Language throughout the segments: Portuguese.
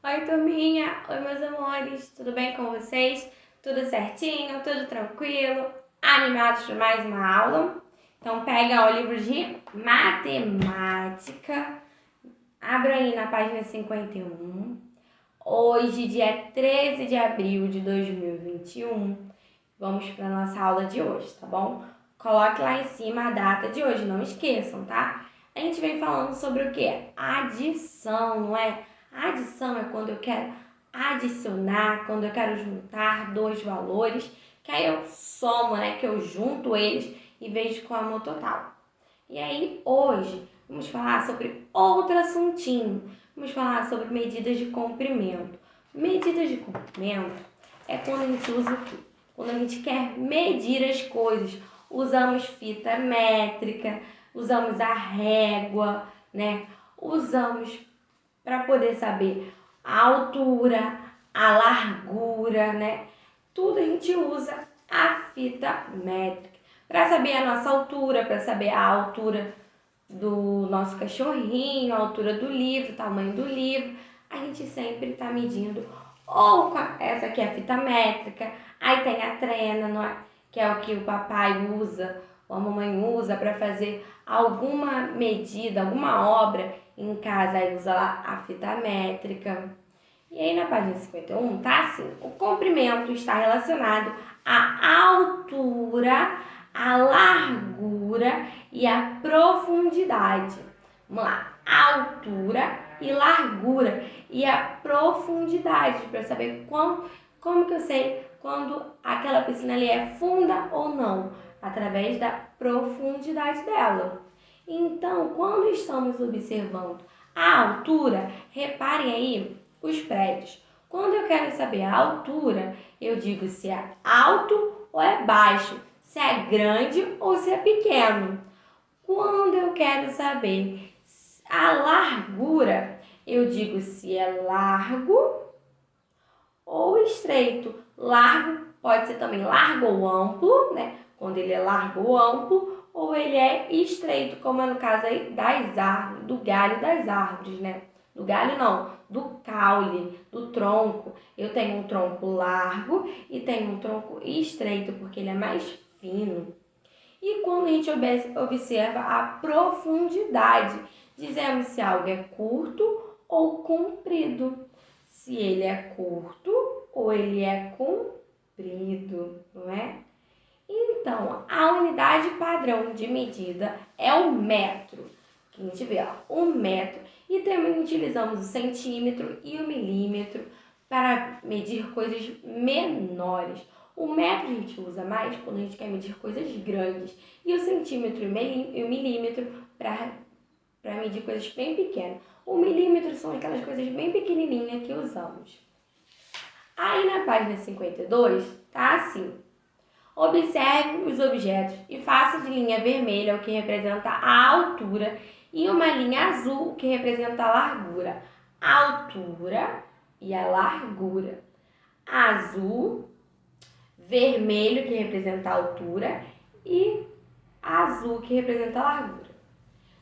Oi, turminha! Oi, meus amores! Tudo bem com vocês? Tudo certinho? Tudo tranquilo? Animados para mais uma aula? Então, pega o livro de matemática, abra aí na página 51. Hoje, dia 13 de abril de 2021, vamos para a nossa aula de hoje, tá bom? Coloque lá em cima a data de hoje, não esqueçam, tá? A gente vem falando sobre o quê? Adição, não é? A adição é quando eu quero adicionar, quando eu quero juntar dois valores, que aí eu somo, né? Que eu junto eles e vejo qual é o meu total. E aí, hoje, vamos falar sobre outro assuntinho. Vamos falar sobre medidas de comprimento. Medidas de comprimento é quando a gente usa o quê? Quando a gente quer medir as coisas. Usamos fita métrica, usamos a régua, né? Usamos para poder saber a altura, a largura, né? Tudo a gente usa a fita métrica. Para saber a nossa altura, para saber a altura do nosso cachorrinho, a altura do livro, o tamanho do livro, a gente sempre está medindo ou com essa aqui é a fita métrica, aí tem a trena, não é? Que é o que o papai usa, ou a mamãe usa para fazer alguma medida, alguma obra em casa, aí usa lá a fita métrica. E aí na página 51 tá assim, o comprimento está relacionado à altura, à largura e à profundidade. Vamos lá, altura e largura e a profundidade, para saber como que eu sei quando aquela piscina ali é funda ou não, através da profundidade dela. Então, quando estamos observando a altura, reparem aí os prédios. Quando eu quero saber a altura, eu digo se é alto ou é baixo, se é grande ou se é pequeno. Quando eu quero saber a largura, eu digo se é largo ou estreito. Largo pode ser também largo ou amplo, né? Quando ele é largo ou amplo, ou ele é estreito, como é no caso aí das árvores, do galho das árvores, né? Do galho não, do caule, do tronco. Eu tenho um tronco largo e tenho um tronco estreito, porque ele é mais fino. E quando a gente observa a profundidade, dizemos se algo é curto ou comprido. Se ele é curto ou ele é comprido, não é? Então, a unidade padrão de medida é o metro. Que a gente vê, ó, o metro. E também utilizamos o centímetro e o milímetro para medir coisas menores. O metro a gente usa mais quando a gente quer medir coisas grandes. E o centímetro e o milímetro para medir coisas bem pequenas. O milímetro são aquelas coisas bem pequenininhas que usamos. Aí na página 52, tá assim. Observe os objetos e faça de linha vermelha o que representa a altura e uma linha azul o que representa a largura. A altura e a largura. Azul, vermelho que representa a altura e azul que representa a largura.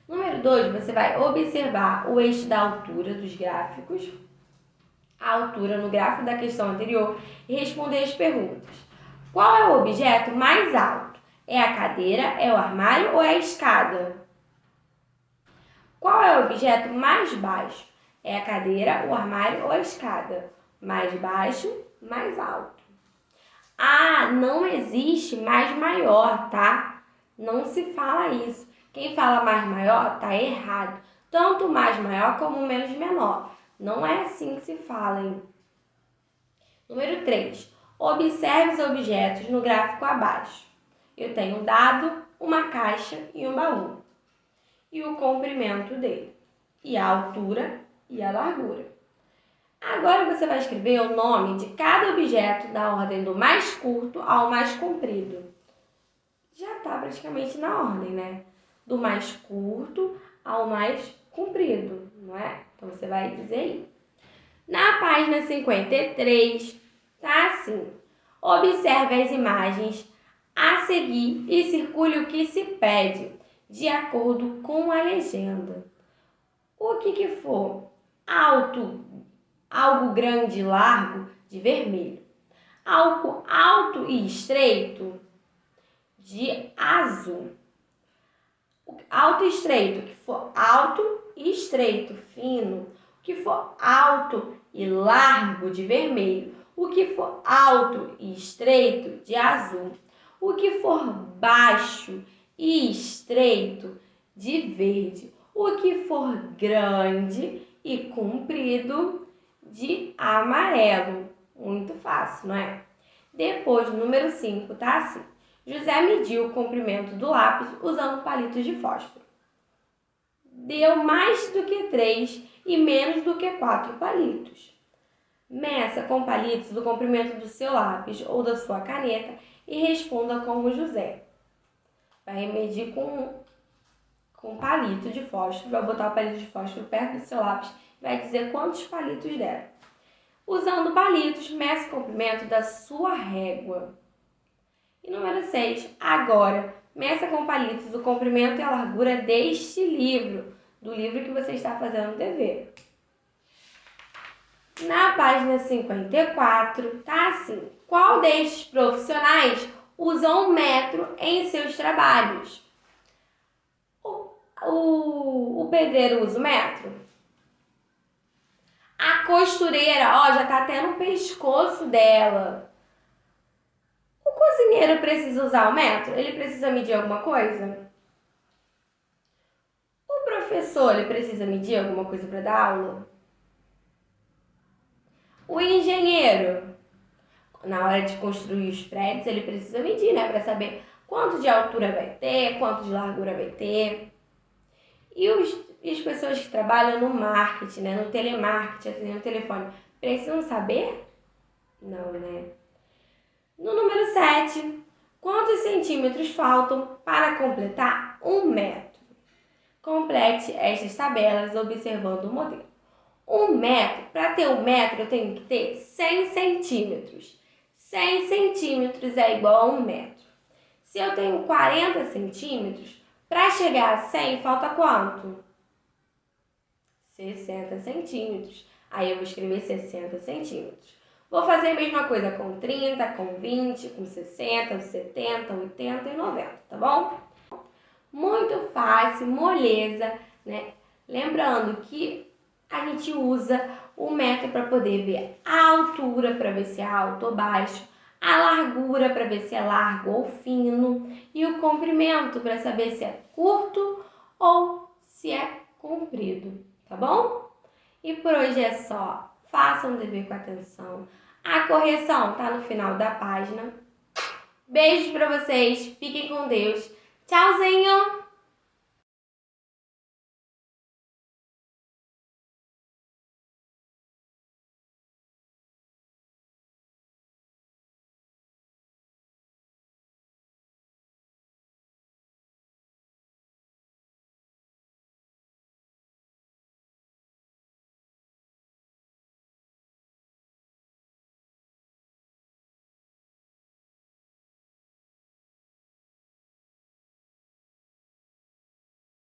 Número 2, você vai observar o eixo da altura dos gráficos, a altura no gráfico da questão anterior e responder as perguntas. Qual é o objeto mais alto? É a cadeira, é o armário ou é a escada? Qual é o objeto mais baixo? É a cadeira, o armário ou a escada? Mais baixo, mais alto. Ah, não existe mais maior, tá? Não se fala isso. Quem fala mais maior tá errado. Tanto mais maior como menos menor. Não é assim que se fala, hein? Número 3. Observe os objetos no gráfico abaixo. Eu tenho um dado, uma caixa e um baú. E o comprimento dele. E a altura e a largura. Agora você vai escrever o nome de cada objeto da ordem do mais curto ao mais comprido. Já está praticamente na ordem, né? Do mais curto ao mais comprido, não é? Então você vai dizer aí. Na página 53, tá assim. Observe as imagens a seguir e circule o que se pede, de acordo com a legenda. O que for alto, algo grande e largo, de vermelho. Algo alto e estreito, de azul. Alto e estreito, que for alto e estreito, fino. O que for alto e largo, de vermelho. O que for alto e estreito, de azul. O que for baixo e estreito, de verde. O que for grande e comprido, de amarelo. Muito fácil, não é? Depois, o número 5, tá assim. José mediu o comprimento do lápis usando palitos de fósforo. Deu mais do que 3 e menos do que 4 palitos. Meça com palitos o comprimento do seu lápis ou da sua caneta e responda como José. Vai medir com palito de fósforo, vai botar o palito de fósforo perto do seu lápis e vai dizer quantos palitos deram. Usando palitos, meça o comprimento da sua régua. E número 6, agora, meça com palitos o comprimento e a largura deste livro, do livro que você está fazendo o dever. Na página 54, tá assim. Qual destes profissionais usa um metro em seus trabalhos? O pedreiro usa o metro? A costureira, ó, já tá até no pescoço dela. O cozinheiro precisa usar o metro? Ele precisa medir alguma coisa? O professor, ele precisa medir alguma coisa para dar aula? O engenheiro, na hora de construir os prédios, ele precisa medir, né? Para saber quanto de altura vai ter, quanto de largura vai ter. E as pessoas que trabalham no marketing, né? No telemarketing, assim, no telefone, precisam saber? Não, né? No número 7, quantos centímetros faltam para completar 1 metro? Complete estas tabelas observando o modelo. 1 metro, para ter 1 metro eu tenho que ter 100 centímetros. 100 centímetros é igual a 1 metro. Se eu tenho 40 centímetros, para chegar a 100 falta quanto? 60 centímetros. Aí eu vou escrever 60 centímetros. Vou fazer a mesma coisa com 30, com 20, com 60, 70, 80 e 90, tá bom? Muito fácil, moleza, né? Lembrando que a gente usa o metro para poder ver a altura, para ver se é alto ou baixo, a largura para ver se é largo ou fino e o comprimento para saber se é curto ou se é comprido, tá bom? E por hoje é só. Façam o dever com atenção. A correção tá no final da página. Beijos para vocês. Fiquem com Deus. Tchauzinho!